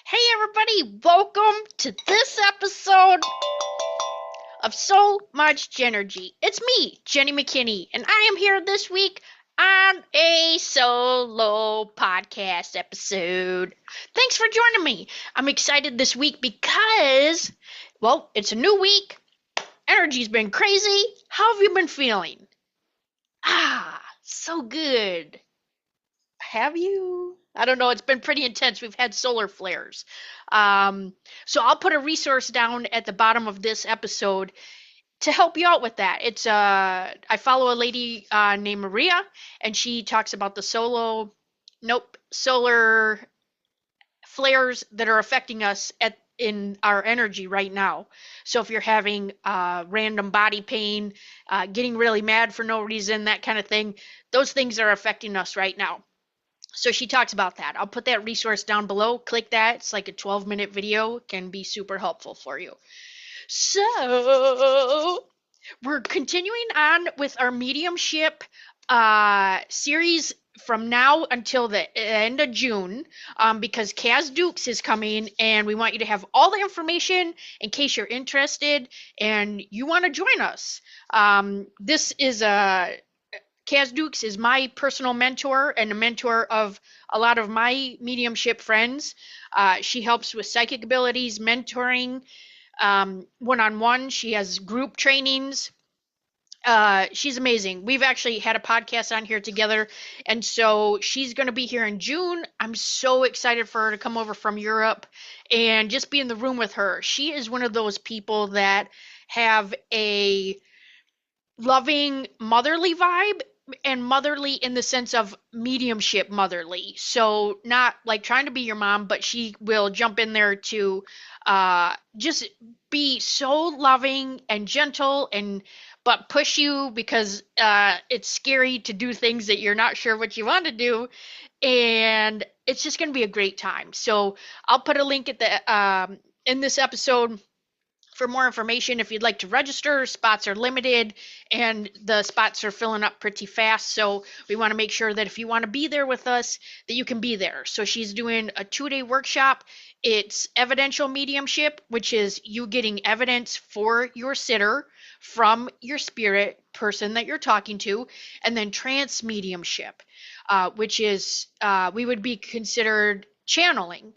Hey everybody, welcome to this episode of So Much JENergy. It's me, Jenny McKinney, and I am here this week on a solo podcast episode. Thanks for joining me. I'm excited this week because, well, it's a new week. Energy's been crazy. How have you been feeling? So good. Have you? I don't know. It's been pretty intense. We've had solar flares. Um, so I'll put a resource down at the bottom of this episode to help you out with that. I follow a lady named Maria, and she talks about the solar flares that are affecting us in our energy right now. So if you're having random body pain, getting really mad for no reason, that kind of thing, those things are affecting us right now. So she talks about that. I'll put that resource down below. Click that. It's like a 12-minute video. It can be super helpful for you. So we're continuing on with our mediumship series from now until the end of June, because Caz Dukes is coming, and we want you to have all the information in case you're interested and you want to join us. This is Caz Dukes is my personal mentor and a mentor of a lot of my mediumship friends. She helps with psychic abilities, mentoring, one-on-one. She has group trainings. She's amazing. We've actually had a podcast on here together, and so she's going to be here in June. I'm so excited for her to come over from Europe and just be in the room with her. She is one of those people that have a loving motherly vibe, and motherly in the sense of mediumship motherly. So not like trying to be your mom, but she will jump in there to just be so loving and gentle, and but push you because it's scary to do things that you're not sure what you want to do, and it's just going to be a great time. So I'll put a link at the in this episode for more information. If you'd like to register, spots are limited and the spots are filling up pretty fast. So we want to make sure that if you want to be there with us, that you can be there. So she's doing a 2-day workshop. It's evidential mediumship, which is you getting evidence for your sitter from your spirit person that you're talking to, and then trance mediumship, which is we would be considered channeling.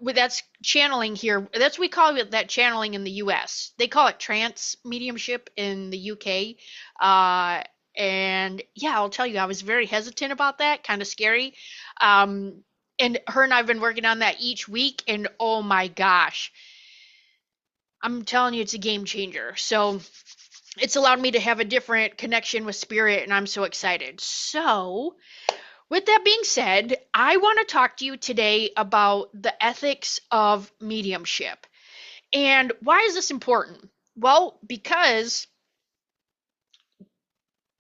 That's channeling here. That's we call it that channeling in the U.S. They call it trance mediumship in the U.K. And yeah, I'll tell you, I was very hesitant about that, kind of scary. And her and I've been working on that each week, and oh my gosh, I'm telling you, it's a game changer. So it's allowed me to have a different connection with spirit, and I'm so excited. So with that being said, I want to talk to you today about the ethics of mediumship. And why is this important? Well, because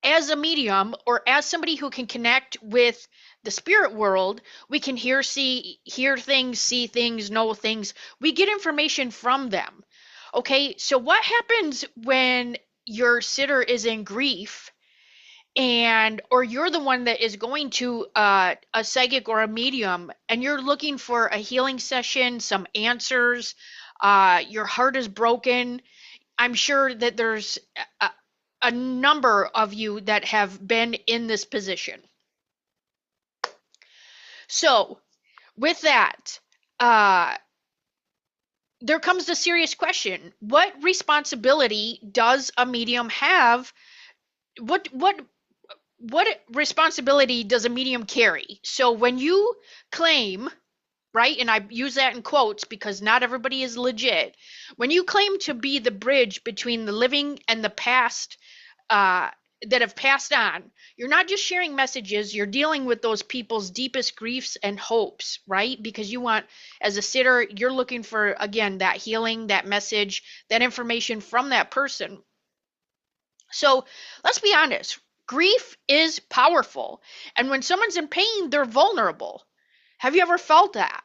as a medium, or as somebody who can connect with the spirit world, we can hear things, see things, know things. We get information from them. Okay, so what happens when your sitter is in grief, and or you're the one that is going to a psychic or a medium, and you're looking for a healing session, some answers, your heart is broken. I'm sure that there's a number of you that have been in this position. So with that, there comes the serious question: what responsibility does a medium have? What responsibility does a medium carry? So when you claim, right, and I use that in quotes because not everybody is legit, when you claim to be the bridge between the living and the past, that have passed on, you're not just sharing messages, you're dealing with those people's deepest griefs and hopes, right? Because you want, as a sitter, you're looking for, again, that healing, that message, that information from that person. So let's be honest. Grief is powerful. And when someone's in pain, they're vulnerable. Have you ever felt that?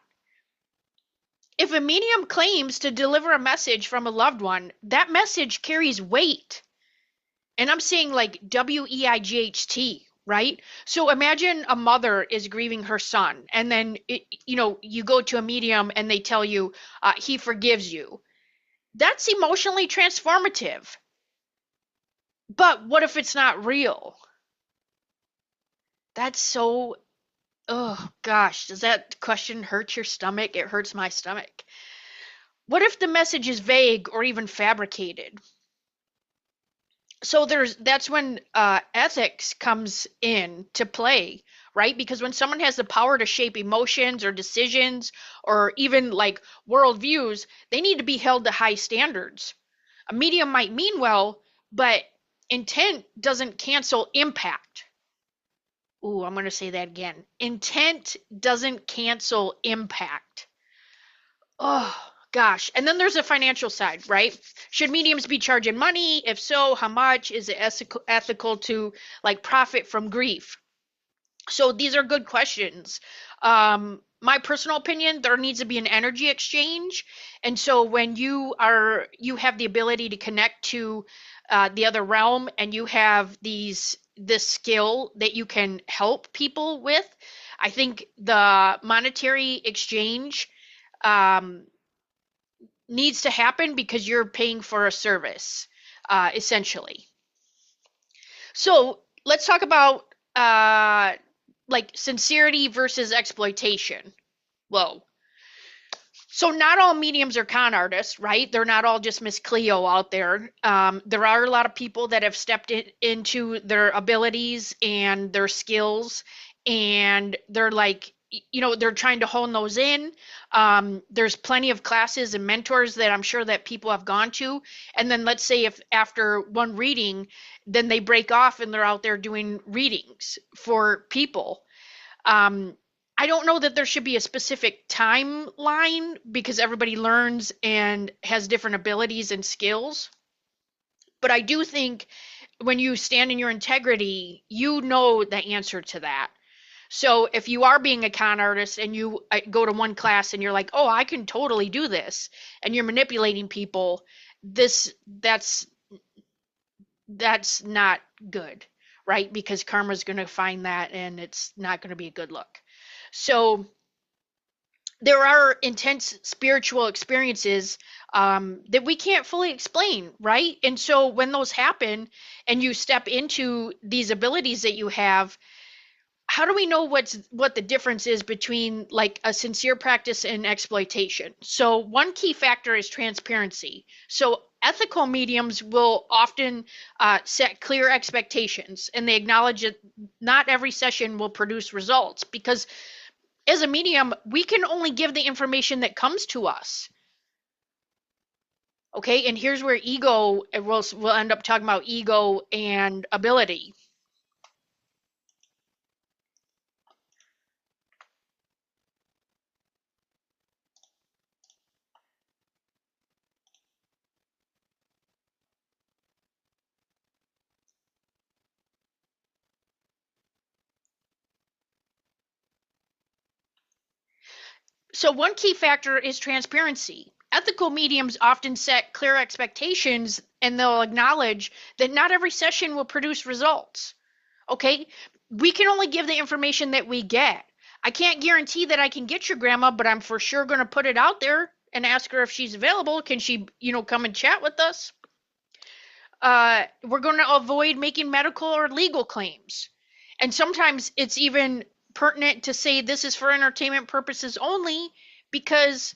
If a medium claims to deliver a message from a loved one, that message carries weight. And I'm saying like weight, right? So imagine a mother is grieving her son, and then you go to a medium and they tell you he forgives you. That's emotionally transformative. But what if it's not real? That's so, oh gosh, does that question hurt your stomach? It hurts my stomach. What if the message is vague or even fabricated? So that's when ethics comes in to play, right? Because when someone has the power to shape emotions or decisions or even like worldviews, they need to be held to high standards. A medium might mean well, but intent doesn't cancel impact. Ooh, I'm going to say that again. Intent doesn't cancel impact. Oh, gosh. And then there's a financial side, right? Should mediums be charging money? If so, how much? Is it ethical to like profit from grief? So these are good questions. My personal opinion, there needs to be an energy exchange. And so when you have the ability to connect to the other realm, and you have this skill that you can help people with, I think the monetary exchange um, needs to happen because you're paying for a service, essentially. So let's talk about like sincerity versus exploitation. Whoa. So not all mediums are con artists, right? They're not all just Miss Cleo out there. There are a lot of people that have stepped into their abilities and their skills, and they're like, they're trying to hone those in. There's plenty of classes and mentors that I'm sure that people have gone to. And then let's say if after one reading, then they break off and they're out there doing readings for people. um, I don't know that there should be a specific timeline because everybody learns and has different abilities and skills. But I do think when you stand in your integrity, you know the answer to that. So if you are being a con artist and you go to one class and you're like, "Oh, I can totally do this," and you're manipulating people, this that's not good, right? Because karma's going to find that and it's not going to be a good look. So there are intense spiritual experiences that we can't fully explain, right? And so when those happen and you step into these abilities that you have, how do we know what the difference is between like a sincere practice and exploitation? So one key factor is transparency. So ethical mediums will often set clear expectations, and they acknowledge that not every session will produce results because as a medium, we can only give the information that comes to us. Okay, and here's where ego, we'll end up talking about ego and ability. So one key factor is transparency. Ethical mediums often set clear expectations and they'll acknowledge that not every session will produce results. Okay, we can only give the information that we get. I can't guarantee that I can get your grandma, but I'm for sure going to put it out there and ask her if she's available. Can she, come and chat with us? We're going to avoid making medical or legal claims. And sometimes it's even pertinent to say this is for entertainment purposes only because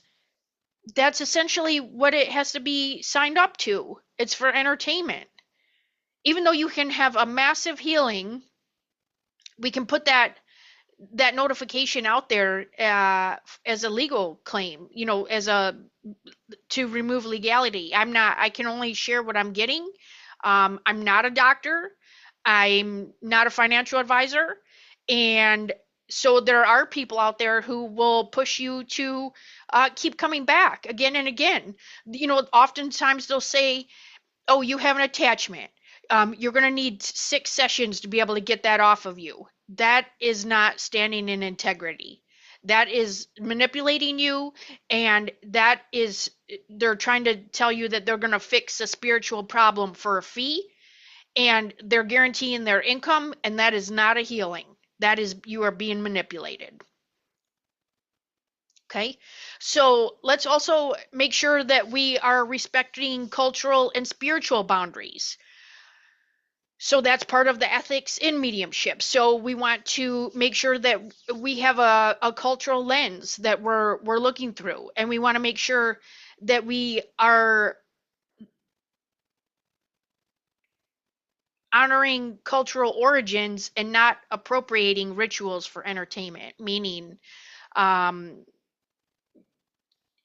that's essentially what it has to be signed up to. It's for entertainment. Even though you can have a massive healing, we can put that notification out there as a legal claim, as a to remove legality. I can only share what I'm getting. I'm not a doctor. I'm not a financial advisor. And so there are people out there who will push you to keep coming back again and again. Oftentimes they'll say, "Oh, you have an attachment. You're going to need 6 sessions to be able to get that off of you." That is not standing in integrity. That is manipulating you, and they're trying to tell you that they're going to fix a spiritual problem for a fee, and they're guaranteeing their income, and that is not a healing. That is, you are being manipulated. Okay, so let's also make sure that we are respecting cultural and spiritual boundaries. So that's part of the ethics in mediumship. So we want to make sure that we have a cultural lens that we're looking through, and we want to make sure that we are honoring cultural origins and not appropriating rituals for entertainment. Meaning, um,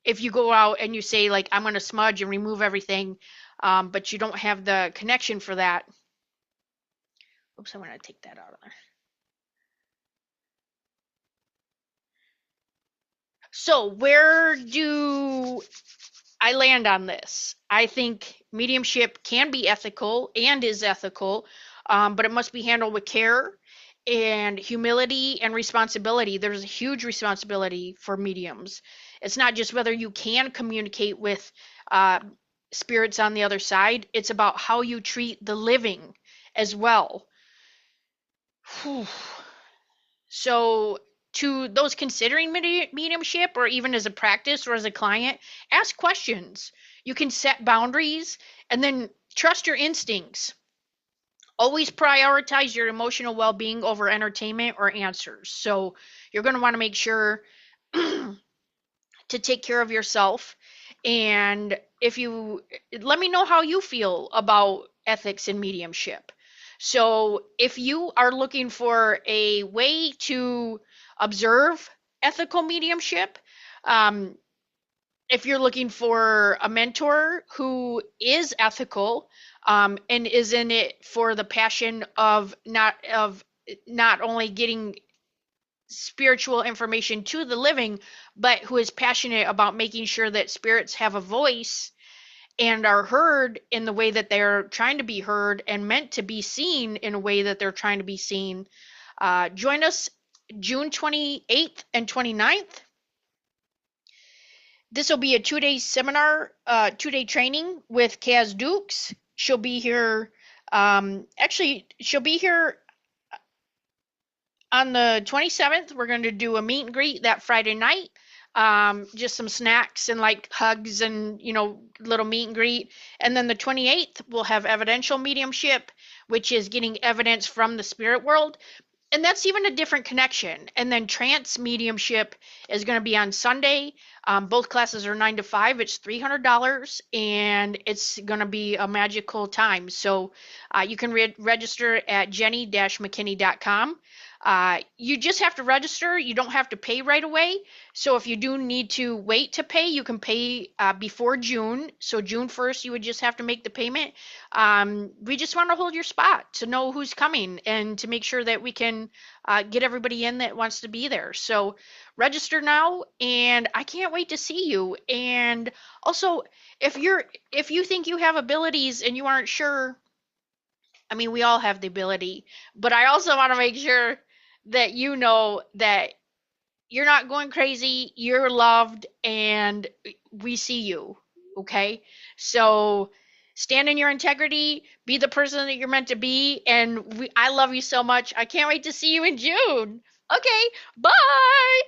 if you go out and you say like I'm going to smudge and remove everything, but you don't have the connection for that. Oops, I'm going to take that out of there. So where do I land on this? I think mediumship can be ethical and is ethical, but it must be handled with care and humility and responsibility. There's a huge responsibility for mediums. It's not just whether you can communicate with uh, spirits on the other side, it's about how you treat the living as well. Whew. So, to those considering mediumship, or even as a practice or as a client, ask questions. You can set boundaries and then trust your instincts. Always prioritize your emotional well being over entertainment or answers. So, you're going to want to make sure to take care of yourself. And if you let me know how you feel about ethics and mediumship. So, if you are looking for a way to observe ethical mediumship, um, if you're looking for a mentor who is ethical, and is in it for the passion of not only getting spiritual information to the living, but who is passionate about making sure that spirits have a voice and are heard in the way that they're trying to be heard and meant to be seen in a way that they're trying to be seen. Join us June 28th and 29th. This will be a 2-day seminar, 2-day training with Caz Dukes. She'll be here. Actually, she'll be here on the 27th. We're going to do a meet and greet that Friday night. Just some snacks and like hugs and, little meet and greet. And then the 28th, we'll have evidential mediumship, which is getting evidence from the spirit world. And that's even a different connection. And then trance mediumship is going to be on Sunday. Both classes are 9 to 5. It's $300, and it's going to be a magical time. So you can register at jenny-mckinney.com. You just have to register. You don't have to pay right away. So if you do need to wait to pay, you can pay before June. So June 1st, you would just have to make the payment. We just want to hold your spot to know who's coming and to make sure that we can get everybody in that wants to be there. So register now, and I can't wait to see you. And also, if you think you have abilities and you aren't sure, I mean, we all have the ability, but I also want to make sure that you know that you're not going crazy, you're loved, and we see you. Okay? So stand in your integrity, be the person that you're meant to be, and I love you so much. I can't wait to see you in June. Okay, bye.